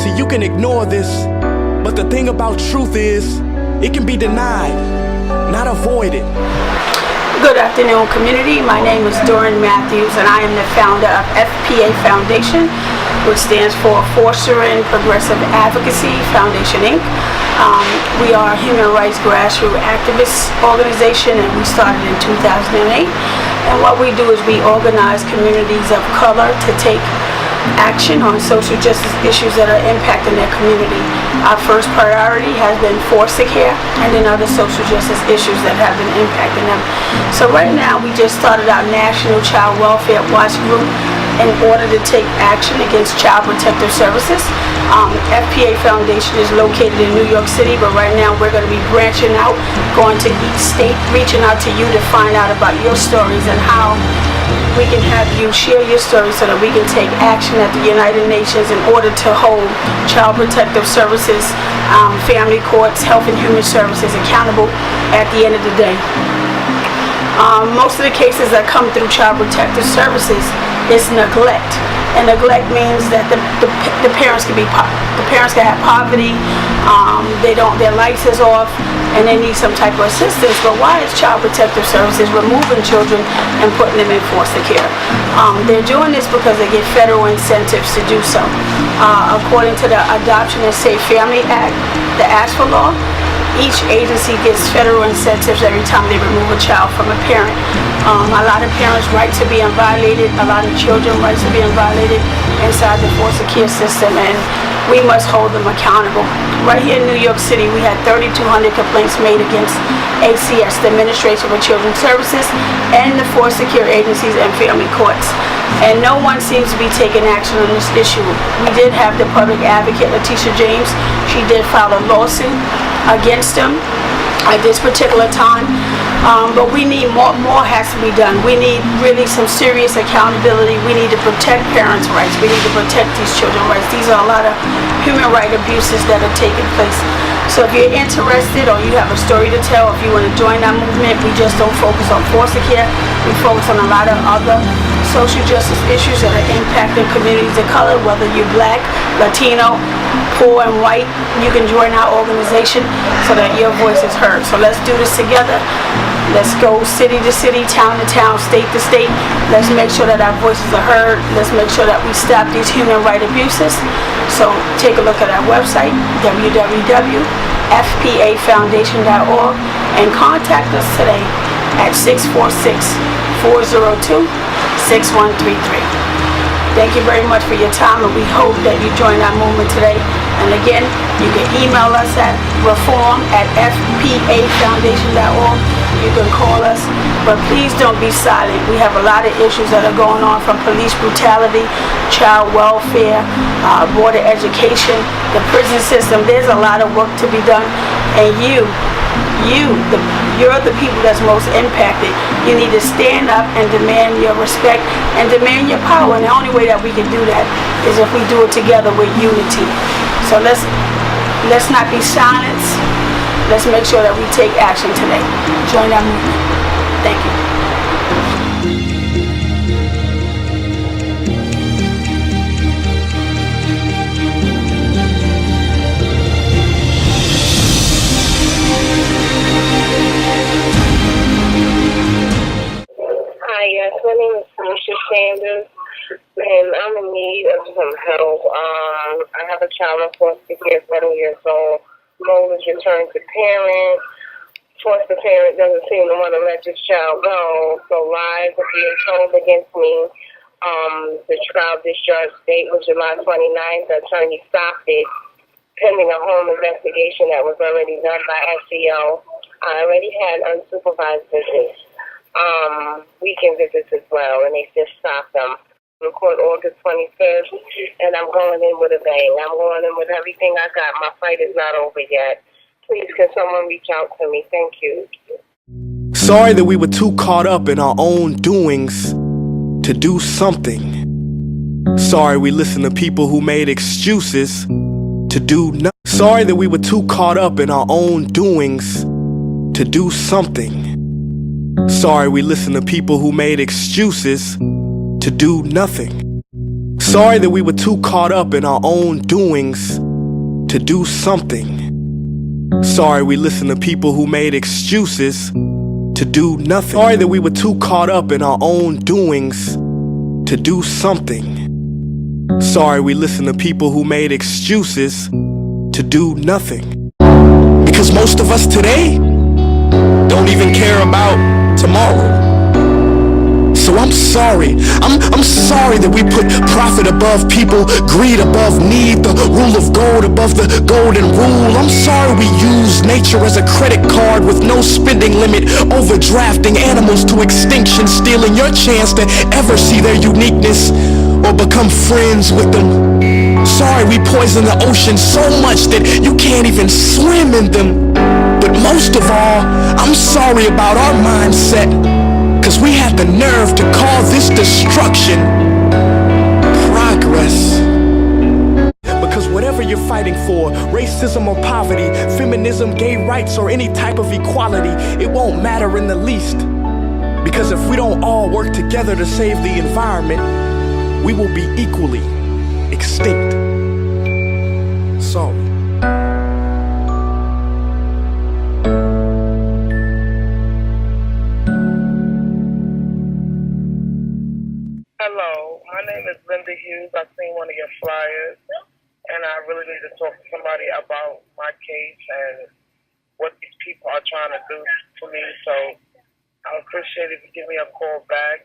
See, you can ignore this, but the thing about truth is, it can be denied, not avoided. Good afternoon, community. My name is Doreen Matthews, and I am the founder of FPA Foundation, which stands for Fostering Progressive Advocacy Foundation, Inc. We are a human rights grassroots activist organization, and we started in 2008. And what we do is we organize communities of color to take action on social justice issues that are impacting their community. Our first priority has been foster care and then other social justice issues that have been impacting them. So right now we just started our National Child Welfare Watch Group in order to take action against Child Protective Services. FPA Foundation is located in New York City, but right now we're going to be branching out, going to each state, reaching out to you to find out about your stories and how we can have you share your story so that we can take action at the United Nations in order to hold Child Protective Services, family courts, health and human services accountable at the end of the day. Most of the cases that come through Child Protective Services is neglect. And neglect means that the parents can have poverty, their lights is off, and they need some type of assistance. But why is Child Protective Services removing children and putting them in foster care? They're doing this because they get federal incentives to do so. According to the Adoption and Safe Family Act, the ASFA law, each agency gets federal incentives every time they remove a child from a parent. A lot of parents' rights are being violated, a lot of children's rights are being violated inside the foster care system, and we must hold them accountable. Right here in New York City, we had 3,200 complaints made against ACS, the Administration for Children's Services, and the foster care agencies and family courts. And no one seems to be taking action on this issue. We did have the public advocate, Letitia James. She did file a lawsuit against them at this particular time. But we need more has to be done. We need really some serious accountability. We need to protect parents' rights. We need to protect these children's rights. These are a lot of human rights abuses that are taking place. So if you're interested or you have a story to tell, if you want to join our movement, we just don't focus on foster care. We focus on a lot of other social justice issues that are impacting communities of color, whether you're Black, Latino, poor and white. You can join our organization so that your voice is heard. So let's do this together. Let's go city to city, town to town, state to state. Let's make sure that our voices are heard. Let's make sure that we stop these human rights abuses. So take a look at our website, www.fpafoundation.org, and contact us today at 646-402-6133. Thank you very much for your time, and we hope that you join our movement today. And again, you can email us at reform@fpafoundation.org. You can call us, but please don't be silent. We have a lot of issues that are going on, from police brutality, child welfare, border education, the prison system. There's a lot of work to be done, and you're the people that's most impacted. You need to stand up and demand your respect and demand your power. And the only way that we can do that is if we do it together with unity. So let's not be silent. Let's make sure that we take action today. Join our movement. Thank you. Hi, yes, my name is Felicia Sanders, and I'm in need of some help. I have a child in foster care, 7 years old. Goal is return to parent. Foster parent doesn't seem to want to let this child go, so lies are being told against me. The trial discharge date was July 29th. The attorney stopped it, pending a home investigation that was already done by SEO. I already had unsupervised visits, weekend visits as well, and they just stopped them. In court August 25th, and I'm going in with a bang. I'm going in with everything I got. My fight is not over yet. Please, can someone reach out to me? Thank you. Sorry that we were too caught up in our own doings to do something. Sorry we listened to people who made excuses to do nothing. Sorry that we were too caught up in our own doings to do something. Sorry we listened to people who made excuses to do nothing. Sorry that we were too caught up in our own doings to do something. Sorry we listened to people who made excuses to do nothing. Sorry that we were too caught up in our own doings to do something. Sorry we listened to people who made excuses to do nothing. Because most of us today don't even care about tomorrow. So I'm sorry. I'm sorry that we put profit above people, greed above need, the rule of gold above the golden rule. I'm sorry we use nature as a credit card with no spending limit, overdrafting animals to extinction, stealing your chance to ever see their uniqueness or become friends with them. Sorry we poison the ocean so much that you can't even swim in them. But most of all, I'm sorry about our mindset, 'cause we had the nerve to call this destruction progress. Because whatever you're fighting for, racism or poverty, feminism, gay rights, or any type of equality, it won't matter in the least. Because if we don't all work together to save the environment, we will be equally extinct. Sorry. Hello, my name is Linda Hughes. I've seen one of your flyers, and I really need to talk to somebody about my case and what these people are trying to do to me. So I appreciate if you give me a call back.